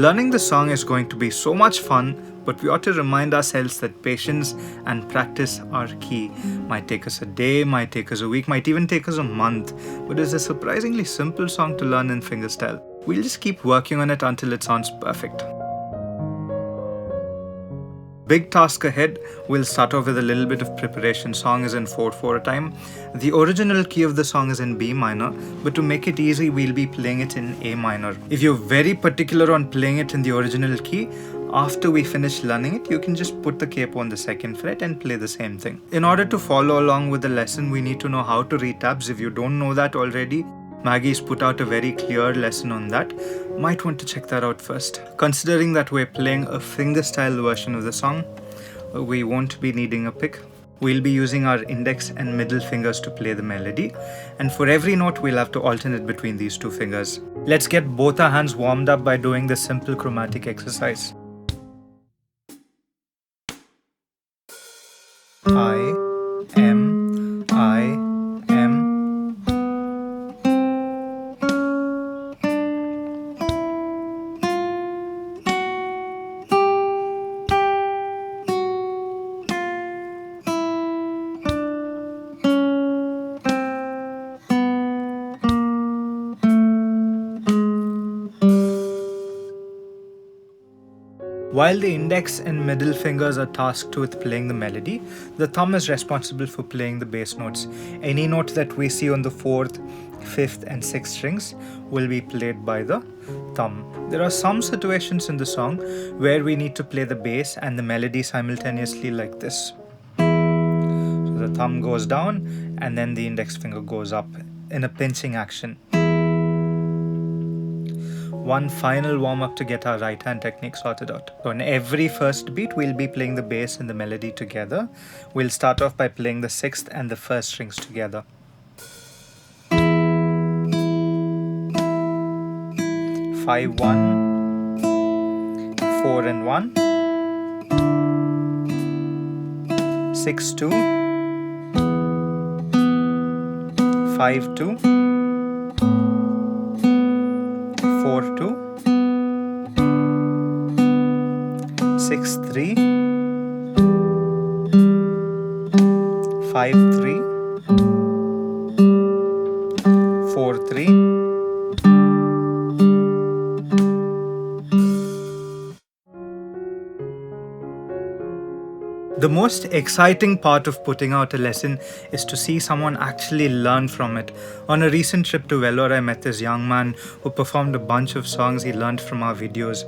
Learning the song is going to be so much fun, but we ought to remind ourselves that patience and practice are key. Might take us a day, might take us a week, might even take us a month, but it's a surprisingly simple song to learn in fingerstyle. We'll just keep working on it until it sounds perfect. Big task ahead. We'll start off with a little bit of preparation. Song is in 4/4 time. The original key of the song is in B minor, but to make it easy, we'll be playing it in A minor. If you're very particular on playing it in the original key, after we finish learning it, you can just put the capo on the 2nd fret and play the same thing. In order to follow along with the lesson, we need to know how to read tabs. If you don't know that already, Maggie's put out a very clear lesson on that. Might want to check that out first. Considering that we're playing a fingerstyle version of the song, we won't be needing a pick. We'll be using our index and middle fingers to play the melody, and for every note we'll have to alternate between these two fingers. Let's get both our hands warmed up by doing this simple chromatic exercise. I am. While the index and middle fingers are tasked with playing the melody, the thumb is responsible for playing the bass notes. Any note that we see on the 4th, 5th and 6th strings will be played by the thumb. There are some situations in the song where we need to play the bass and the melody simultaneously like this. So the thumb goes down and then the index finger goes up in a pinching action. One final warm-up to get our right hand technique sorted out. So in every first beat, we'll be playing the bass and the melody together. We'll start off by playing the 6th and the 1st strings together. 5-1, 4-1, 6-2, 5-2, 4-2, 6-3, 5-3, 4-3, The most exciting part of putting out a lesson is to see someone actually learn from it. On a recent trip to Vellore, I met this young man who performed a bunch of songs he learned from our videos.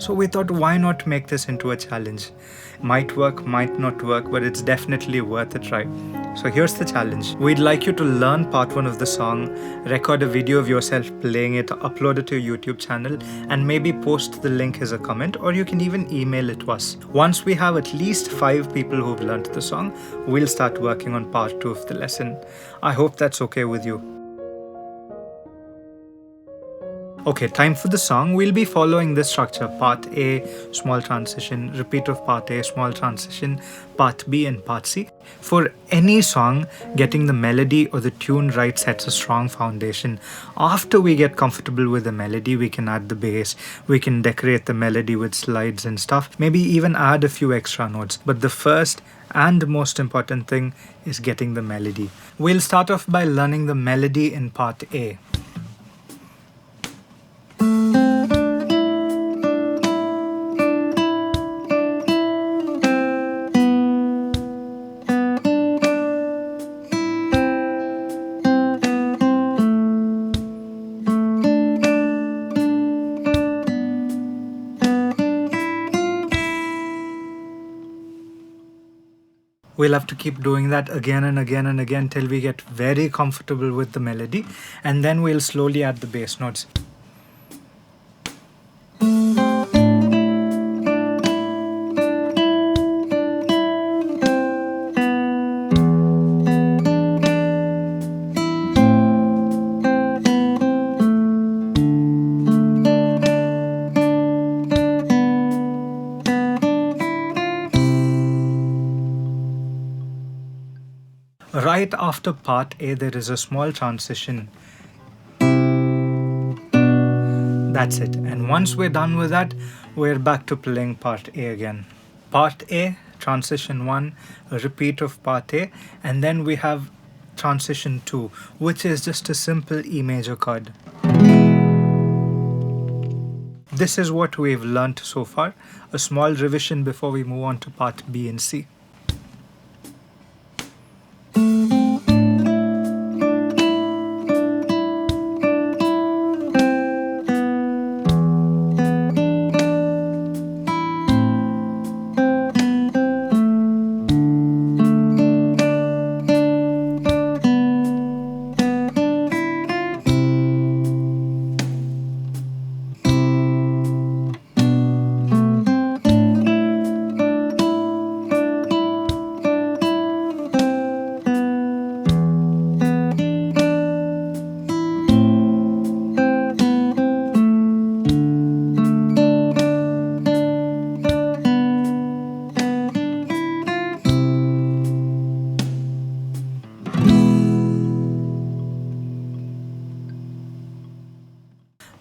So we thought, why not make this into a challenge? Might work, might not work, but it's definitely worth a try. So here's the challenge. We'd like you to learn part 1 of the song, record a video of yourself playing it, upload it to your YouTube channel, and maybe post the link as a comment, or you can even email it to us. Once we have at least 5 people who've learned the song, we'll start working on part 2 of the lesson. I hope that's okay with you. Okay, time for the song. We'll be following this structure: part A, small transition, repeat of part A, small transition, part B and part C. For any song, getting the melody or the tune right sets a strong foundation. After we get comfortable with the melody, we can add the bass, we can decorate the melody with slides and stuff, maybe even add a few extra notes. But the first and most important thing is getting the melody. We'll start off by learning the melody in part A. We'll have to keep doing that again and again and again till we get very comfortable with the melody, and then we'll slowly add the bass notes. Right after part A, there is a small transition. That's it. And once we're done with that, we're back to playing part A again. Part A, transition 1, a repeat of part A, and then we have transition 2, which is just a simple E major chord. This is what we've learnt so far. A small revision before we move on to part B and C.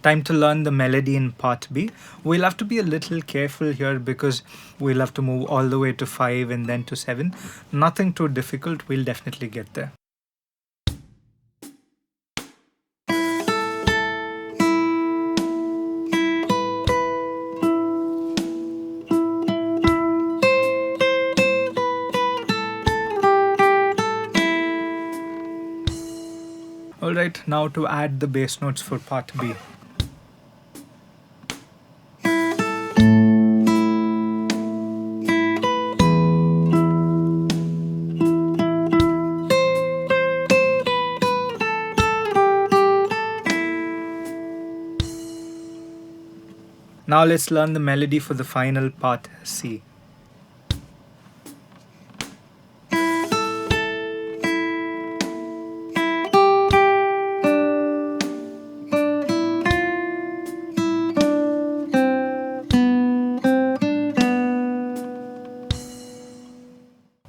Time to learn the melody in part B. We'll have to be a little careful here because we'll have to move all the way to 5 and then to 7. Nothing too difficult, we'll definitely get there. Alright, now to add the bass notes for part B. Now let's learn the melody for the final part C.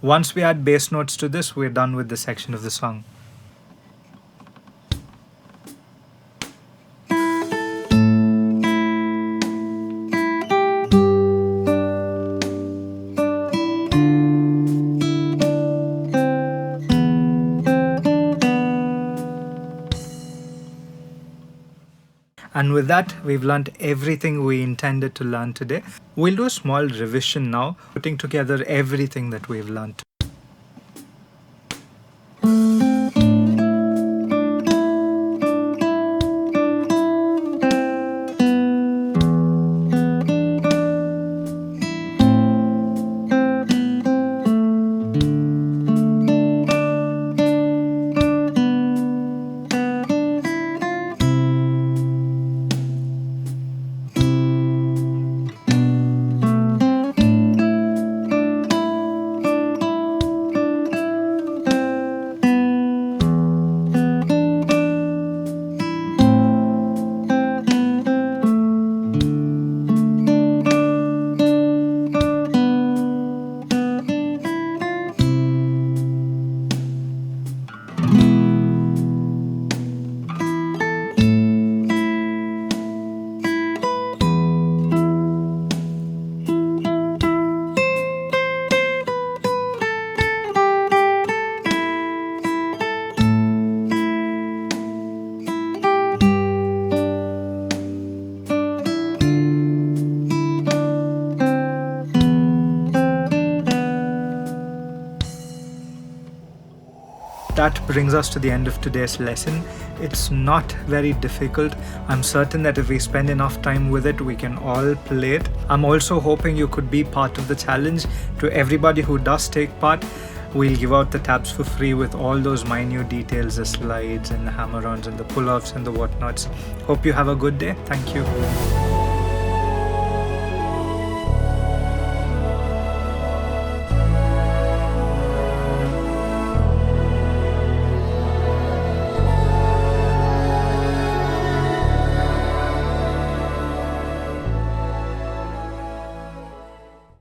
Once we add bass notes to this, we're done with this section of the song. And with that, we've learned everything we intended to learn today. We'll do a small revision now, putting together everything that we've learned. That brings us to the end of today's lesson. It's not very difficult. I'm certain that if we spend enough time with it, we can all play it. I'm also hoping you could be part of the challenge. To everybody who does take part, we'll give out the tabs for free with all those minute details, the slides and the hammer-ons and the pull-offs and the whatnots. Hope you have a good day. Thank you.